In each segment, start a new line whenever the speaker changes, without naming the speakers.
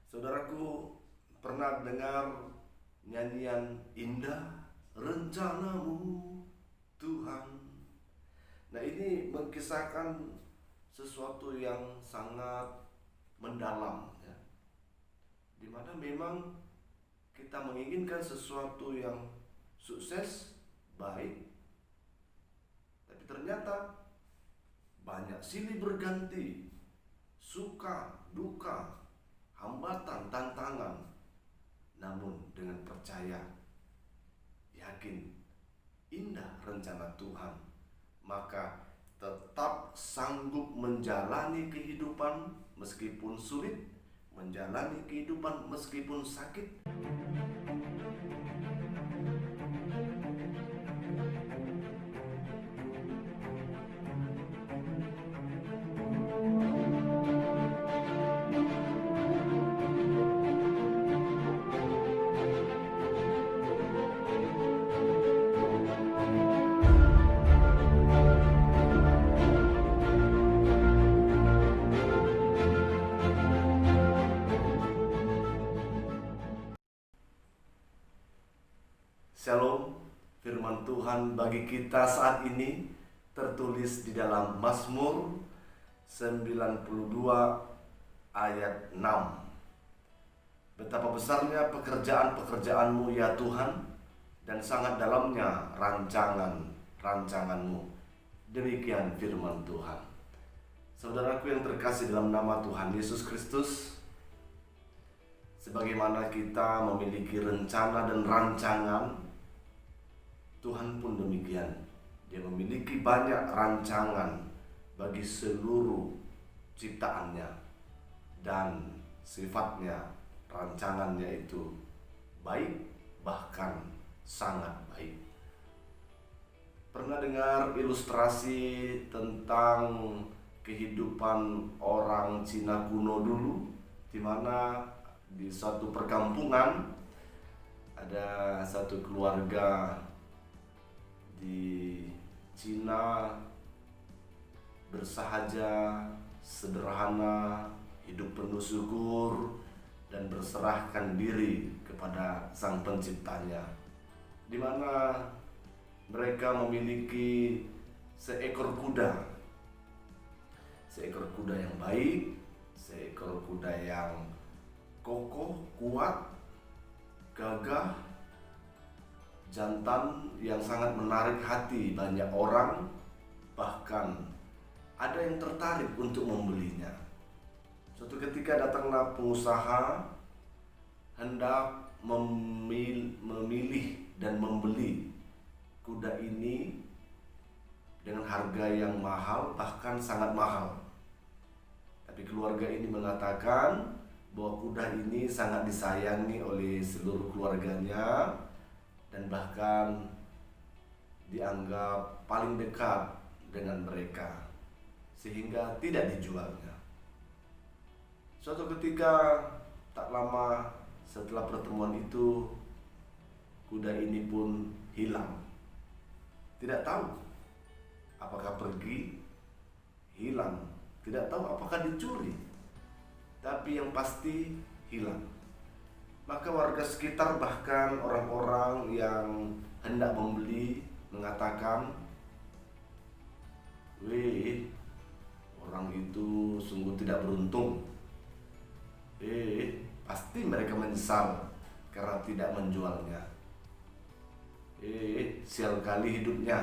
Saudaraku, pernah dengar nyanyian Indah Rencanamu Tuhan? Nah, ini mengisahkan sesuatu yang sangat mendalam, ya. Dimana memang kita menginginkan sesuatu yang sukses, baik, tapi ternyata banyak silih berganti, suka, duka, hambatan, tantangan. Namun dengan percaya, yakin, indah rencana Tuhan, maka tetap sanggup menjalani kehidupan meskipun sulit, menjalani kehidupan meskipun sakit. Shalom, firman Tuhan bagi kita saat ini tertulis di dalam Mazmur 92 ayat 6. Betapa besarnya pekerjaan-pekerjaanmu ya Tuhan, dan sangat dalamnya rancangan-rancanganmu. Demikian firman Tuhan. Saudaraku yang terkasih dalam nama Tuhan Yesus Kristus, sebagaimana kita memiliki rencana dan rancangan, Tuhan pun demikian. Dia memiliki banyak rancangan bagi seluruh ciptaannya, dan sifatnya, rancangannya itu baik, bahkan sangat baik. Pernah dengar ilustrasi tentang kehidupan orang Cina kuno dulu, di mana di suatu perkampungan ada satu keluarga di Cina bersahaja, sederhana, hidup penuh syukur, dan berserahkan diri kepada Sang Penciptanya, di mana mereka memiliki seekor kuda yang baik, seekor kuda yang kokoh, kuat, gagah, jantan yang sangat menarik hati banyak orang, bahkan ada yang tertarik untuk membelinya. Suatu ketika datanglah pengusaha hendak memilih dan membeli kuda ini dengan harga yang mahal, bahkan sangat mahal. Tapi keluarga ini mengatakan bahwa kuda ini sangat disayangi oleh seluruh keluarganya, dan bahkan dianggap paling dekat dengan mereka, sehingga tidak dijualnya. Suatu ketika tak lama setelah pertemuan itu, kuda ini pun hilang. Tidak tahu apakah pergi, hilang, tidak tahu apakah dicuri, tapi yang pasti hilang. Maka warga sekitar, bahkan orang-orang yang hendak membeli, mengatakan, "Wih, orang itu sungguh tidak beruntung. Pasti mereka menyesal karena tidak menjualnya. Sial kali hidupnya,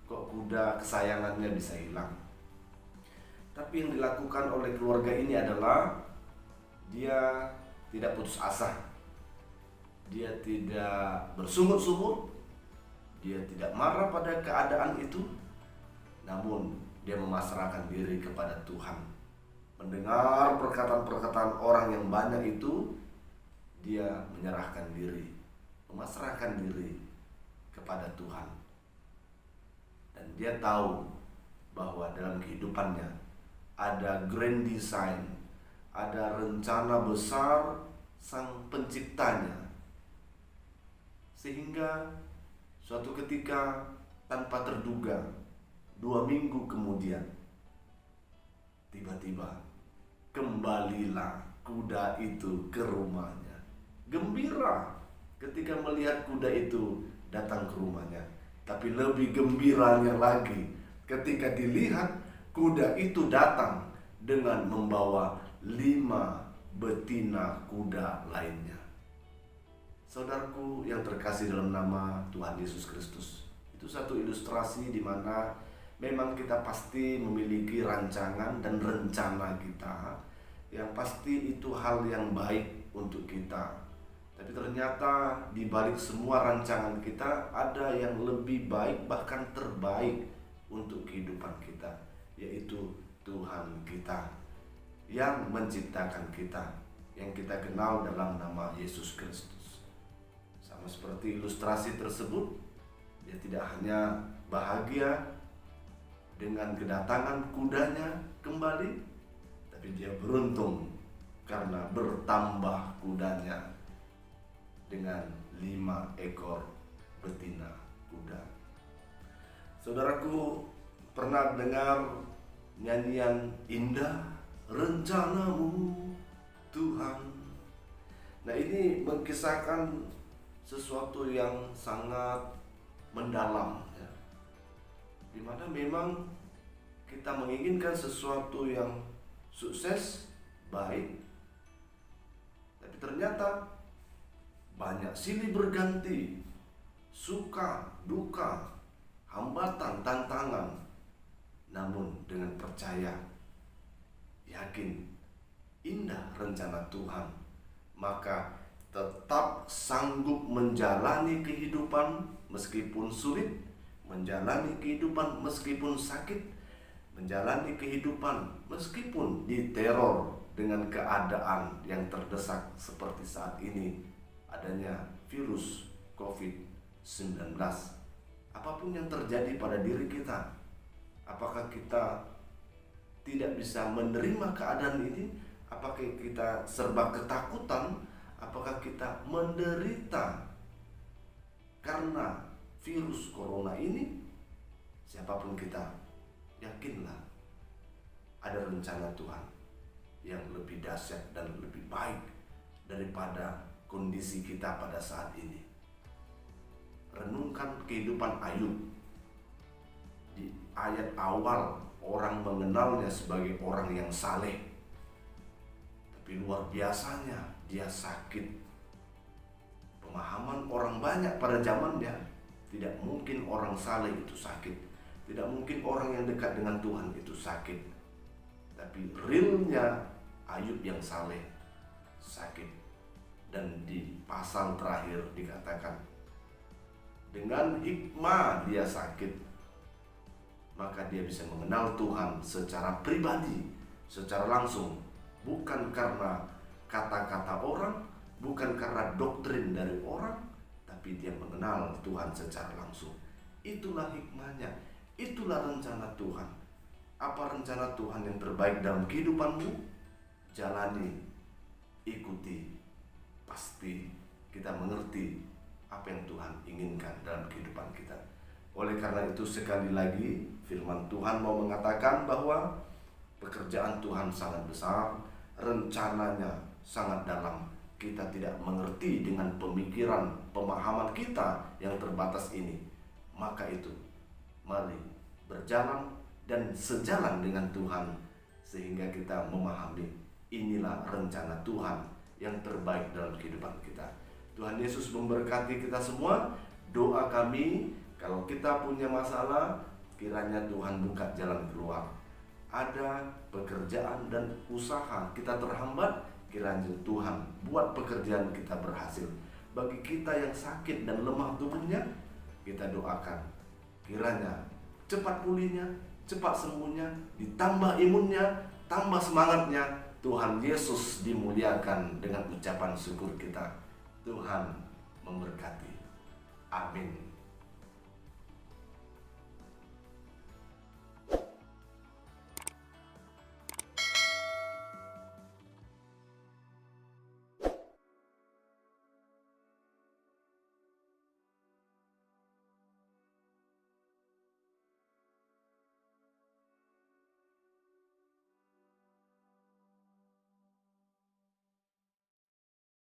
kok kuda kesayangannya bisa hilang." Tapi yang dilakukan oleh keluarga ini adalah dia tidak putus asa, dia tidak bersungut-sungut, dia tidak marah pada keadaan itu, namun dia memasrahkan diri kepada Tuhan. Mendengar perkataan-perkataan orang yang banyak itu, dia menyerahkan diri, memasrahkan diri kepada Tuhan. Dan dia tahu bahwa dalam kehidupannya ada grand design, ada rencana besar Sang Penciptanya. Sehingga suatu ketika tanpa terduga, 2 minggu kemudian, tiba-tiba kembalilah kuda itu ke rumahnya. Gembira ketika melihat kuda itu datang ke rumahnya. Tapi lebih gembiranya lagi ketika dilihat kuda itu datang dengan membawa 5 betina kuda lainnya. Saudaraku yang terkasih dalam nama Tuhan Yesus Kristus, itu satu ilustrasi di mana memang kita pasti memiliki rancangan dan rencana kita, yang pasti itu hal yang baik untuk kita. Tapi ternyata di balik semua rancangan kita ada yang lebih baik, bahkan terbaik untuk kehidupan kita, yaitu Tuhan kita yang menciptakan kita, yang kita kenal dalam nama Yesus Kristus. Sama seperti ilustrasi tersebut, dia tidak hanya bahagia dengan kedatangan kudanya kembali, tapi dia beruntung karena bertambah kudanya dengan 5 ekor betina kuda. Saudaraku, pernah dengar nyanyian Indah Rencanamu Tuhan? Nah, ini mengisahkan sesuatu yang sangat mendalam, ya. Dimana memang kita menginginkan sesuatu yang sukses, baik, tapi ternyata banyak silih berganti, suka, duka, hambatan, tantangan. Namun dengan percaya, yakin, indah rencana Tuhan, maka tetap sanggup menjalani kehidupan meskipun sulit, menjalani kehidupan meskipun sakit, menjalani kehidupan meskipun diteror dengan keadaan yang terdesak seperti saat ini adanya virus COVID-19. Apapun yang terjadi pada diri kita, apakah kita tidak bisa menerima keadaan ini? Apakah kita serba ketakutan? Apakah kita menderita karena virus corona ini? Siapapun kita, yakinlah ada rencana Tuhan yang lebih dahsyat dan lebih baik daripada kondisi kita pada saat ini. Renungkan kehidupan Ayub. Di ayat awal orang mengenalnya sebagai orang yang saleh, tapi luar biasanya dia sakit. Pemahaman orang banyak pada zamannya, tidak mungkin orang saleh itu sakit, tidak mungkin orang yang dekat dengan Tuhan itu sakit. Tapi realnya Ayub yang saleh sakit. Dan di pasal terakhir dikatakan, dengan hikmah dia sakit, maka dia bisa mengenal Tuhan secara pribadi, secara langsung, bukan karena kata-kata orang, bukan karena doktrin dari orang, tapi dia mengenal Tuhan secara langsung. Itulah hikmahnya, itulah rencana Tuhan. Apa rencana Tuhan yang terbaik dalam kehidupanmu? Jalani, ikuti. Pasti kita mengerti apa yang Tuhan inginkan dalam kehidupan kita. Oleh karena itu, sekali lagi firman Tuhan mau mengatakan bahwa pekerjaan Tuhan sangat besar, rencananya sangat dalam. Kita tidak mengerti dengan pemikiran, pemahaman kita yang terbatas ini. Maka itu, mari berjalan dan sejalan dengan Tuhan, sehingga kita memahami inilah rencana Tuhan yang terbaik dalam kehidupan kita. Tuhan Yesus memberkati kita semua. Doa kami, kalau kita punya masalah, kiranya Tuhan buka jalan keluar. Ada pekerjaan dan usaha kita terhambat, kiranya Tuhan buat pekerjaan kita berhasil. Bagi kita yang sakit dan lemah tubuhnya, kita doakan kiranya cepat pulihnya, cepat sembuhnya, ditambah imunnya, tambah semangatnya. Tuhan Yesus dimuliakan dengan ucapan syukur kita. Tuhan memberkati. Amin.